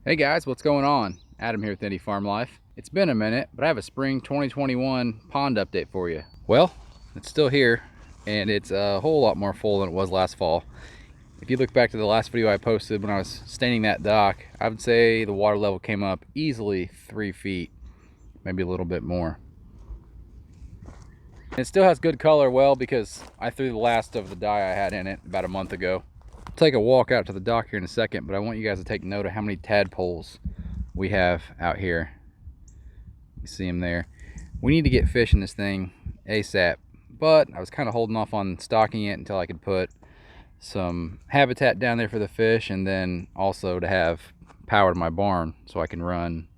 Hey guys, what's going on? Adam here with Indie Farm Life. It's been a minute, but I have a spring 2021 pond update for you. Well, it's still here, and it's a whole lot more full than it was last fall. If you look back to the last video I posted when I was staining that dock, I would say the water level came up easily 3 feet, maybe a little bit more. It still has good color, well, because I threw the last of the dye I had in it about a month ago. I'll take a walk out to the dock here in a second, but I want you guys to take note of how many tadpoles we have out here. You see them there. We need to get fish in this thing ASAP, but I was kind of holding off on stocking it until I could put some habitat down there for the fish, and then also to have power to my barn so I can run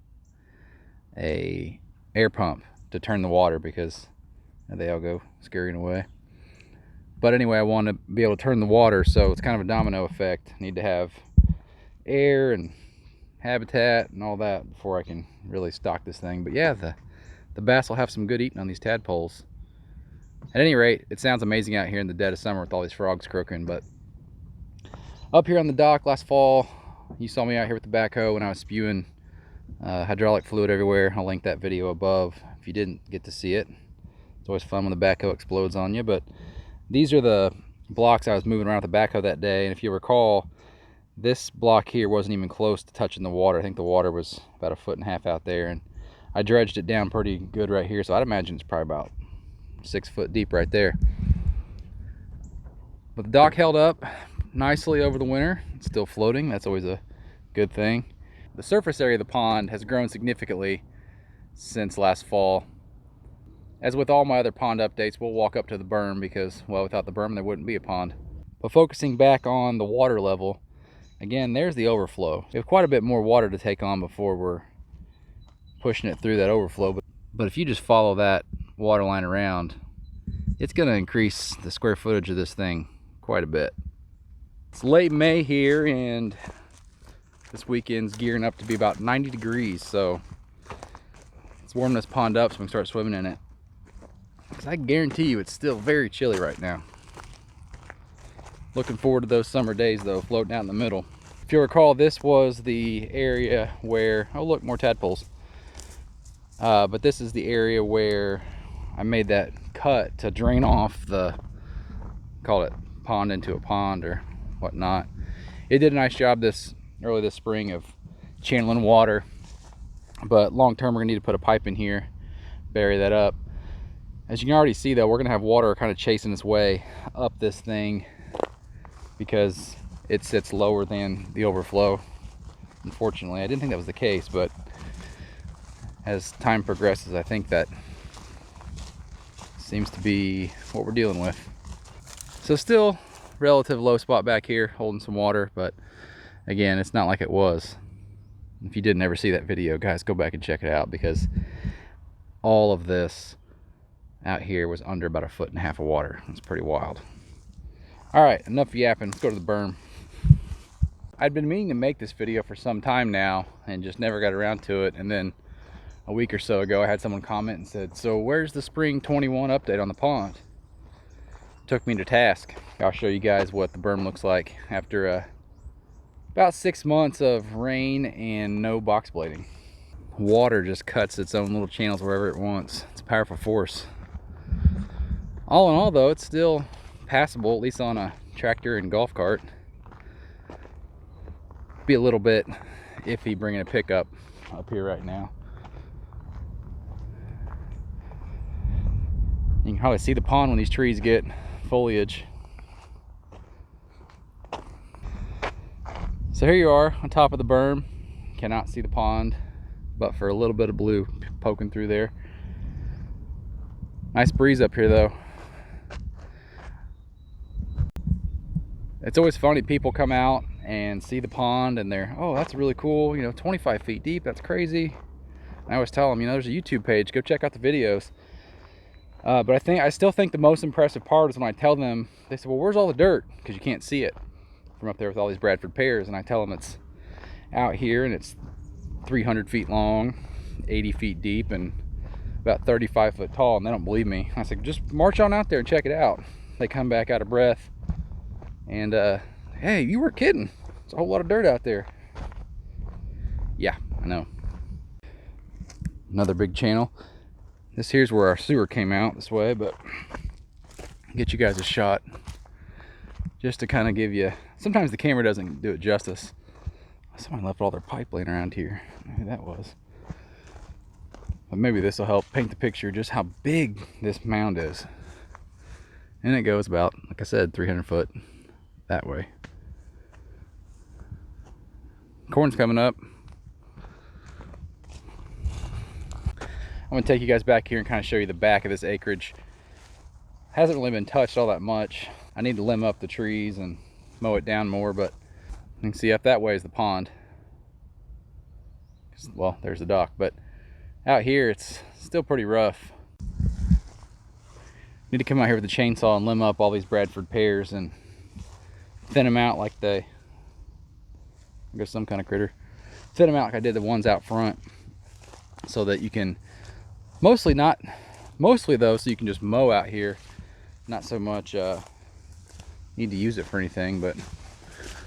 a air pump to turn the water, because they all go scurrying away. But anyway, I want to be able to turn the water, so it's kind of a domino effect. I need to have air and habitat and all that before I can really stock this thing. But yeah, the bass will have some good eating on these tadpoles. At any rate, it sounds amazing out here in the dead of summer with all these frogs croaking. But up here on the dock last fall, you saw me out here with the backhoe when I was spewing hydraulic fluid everywhere. I'll link that video above if you didn't get to see it. It's always fun when the backhoe explodes on you. But these are the blocks I was moving around with the backhoe that day, and if you recall, this block here wasn't even close to touching the water. I think the water was about 1.5 feet out there, and I dredged it down pretty good right here, so I'd imagine it's probably about 6 foot deep right there. But the dock held up nicely over the winter. It's still floating. That's always a good thing. The surface area of the pond has grown significantly since last fall. As with all my other pond updates, we'll walk up to the berm because, well, without the berm there wouldn't be a pond. But focusing back on the water level, again, there's the overflow. We have quite a bit more water to take on before we're pushing it through that overflow. But if you just follow that water line around, it's going to increase the square footage of this thing quite a bit. It's late May here, and this weekend's gearing up to be about 90 degrees. So let's warm this pond up so we can start swimming in it. Because I guarantee you it's still very chilly right now. Looking forward to those summer days though, floating out in the middle. If you recall, this was the area where, oh look, more tadpoles. But this is the area where I made that cut to drain off the, call it pond into a pond or whatnot. It did a nice job early this spring of channeling water. But long term, we're gonna need to put a pipe in here, bury that up. As you can already see though, we're gonna have water kind of chasing its way up this thing because it sits lower than the overflow. Unfortunately, I didn't think that was the case, but as time progresses, I think that seems to be what we're dealing with. So still relative low spot back here, holding some water, but again, it's not like it was. If you didn't ever see that video, guys, go back and check it out, because all of this out here was under about 1.5 feet of water. It's pretty wild. All right, enough yapping. Let's go to the berm. I'd been meaning to make this video for some time now and just never got around to it. And then a week or so ago, I had someone comment and said, so where's the spring 21 update on the pond? Took me to task. I'll show you guys what the berm looks like after about 6 months of rain and no box blading. Water just cuts its own little channels wherever it wants. It's a powerful force. All in all though, it's still passable, at least on a tractor and golf cart. Be a little bit iffy bringing a pickup up here right now. You can probably see the pond when these trees get foliage. So here you are on top of the berm. Cannot see the pond, but for a little bit of blue poking through there. Nice breeze up here though. It's always funny, people come out and see the pond and they're, oh, that's really cool, you know, 25 feet deep, that's crazy. I always tell them, you know, there's a YouTube page, go check out the videos. But I still think the most impressive part is when I tell them, they say, well, where's all the dirt? Because you can't see it from up there with all these Bradford pears. And I tell them it's out here and it's 300 feet long, 80 feet deep, and about 35 foot tall, and they don't believe me. I said, just march on out there and check it out. They come back out of breath. And hey, you were kidding. It's a whole lot of dirt out there. Yeah, I know. Another big channel. This here's where our sewer came out this way, but I'll get you guys a shot just to kind of give you, sometimes the camera doesn't do it justice. Someone left all their pipe laying around here. I don't know who that was. But maybe this will help paint the picture just how big this mound is. And it goes about, like I said, 300 foot that way. Corn's coming up. I'm gonna take you guys back here and kind of show you the back of this acreage. Hasn't really been touched all that much. I need to limb up the trees and mow it down more, but you can see up that way is the pond. Well, there's the dock, but out here it's still pretty rough. Need to come out here with a chainsaw and limb up all these Bradford pears and thin them out like they, I guess some kind of critter. Thin them out like I did the ones out front, so that you can mostly though, so you can just mow out here. Not so much need to use it for anything, but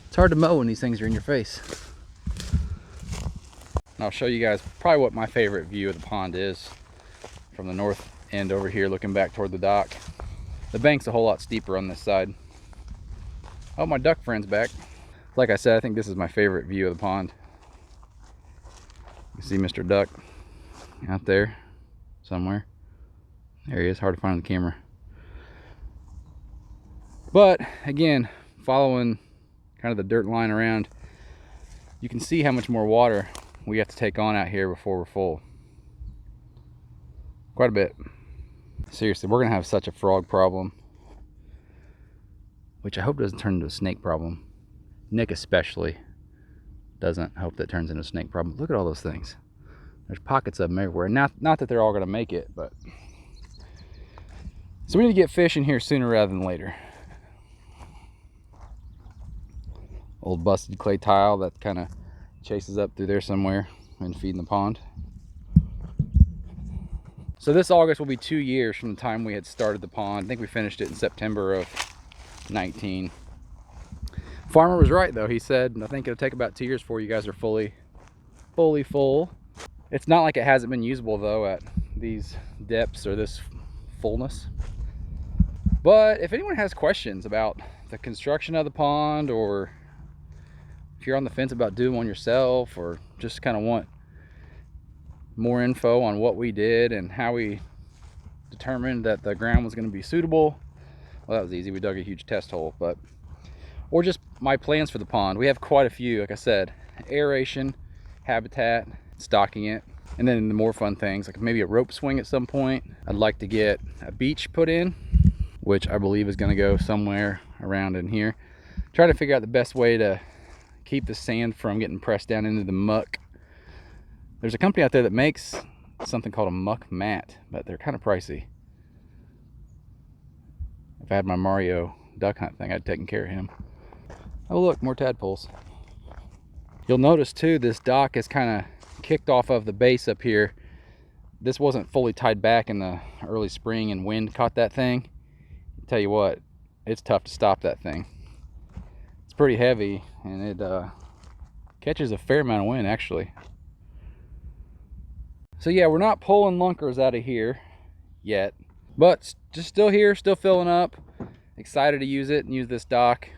it's hard to mow when these things are in your face. And I'll show you guys probably what my favorite view of the pond is from the north end over here, looking back toward the dock. The bank's a whole lot steeper on this side. Oh, my duck friend's back. Like I said, I think this is my favorite view of the pond. You see Mr. Duck out there somewhere. There he is, hard to find on the camera. But again, following kind of the dirt line around, you can see how much more water we have to take on out here before we're full. Quite a bit. Seriously, we're gonna have such a frog problem, which I hope doesn't turn into a snake problem. Nick especially doesn't hope that turns into a snake problem. Look at all those things. There's pockets of them everywhere. Not that they're all gonna make it, but so we need to get fish in here sooner rather than later. Old busted clay tile that kind of chases up through there somewhere and feeding the pond. So this August will be 2 years from the time we had started the pond. I think we finished it in September of 19. Farmer was right though. He said, I think it'll take about 2 years before you guys are fully full. It's not like it hasn't been usable though at these depths or this fullness. But if anyone has questions about the construction of the pond, or if you're on the fence about doing one yourself, or just kind of want more info on what we did and how we determined that the ground was going to be suitable, well, that was easy. We dug a huge test hole. But or just my plans for the pond, we have quite a few. Like I said, aeration, habitat, stocking it, and then the more fun things like maybe a rope swing at some point. I'd like to get a beach put in, which I believe is going to go somewhere around in here. Trying to figure out the best way to keep the sand from getting pressed down into the muck. There's a company out there that makes something called a muck mat, but they're kind of pricey. If I had my Mario duck hunt thing, I'd taken care of him. Oh look, more tadpoles. You'll notice too, this dock is kind of kicked off of the base up here. This wasn't fully tied back in the early spring, and wind caught that thing. I'll tell you what, it's tough to stop that thing. It's pretty heavy, and it catches a fair amount of wind actually. So yeah, we're not pulling lunkers out of here yet, but just still here, still filling up. Excited to use it and use this dock.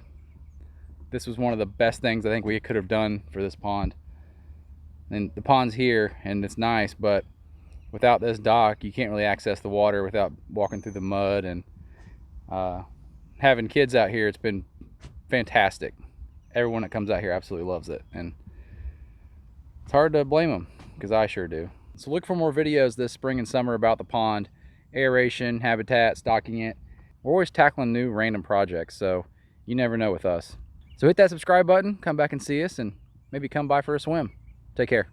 This was one of the best things I think we could have done for this pond. And the pond's here and it's nice, but without this dock, you can't really access the water without walking through the mud. And having kids out here, it's been fantastic. Everyone that comes out here absolutely loves it, and it's hard to blame them because I sure do. So look for more videos this spring and summer about the pond, aeration, habitat, stocking it. We're always tackling new random projects, so you never know with us. So hit that subscribe button, come back and see us, and maybe come by for a swim. Take care.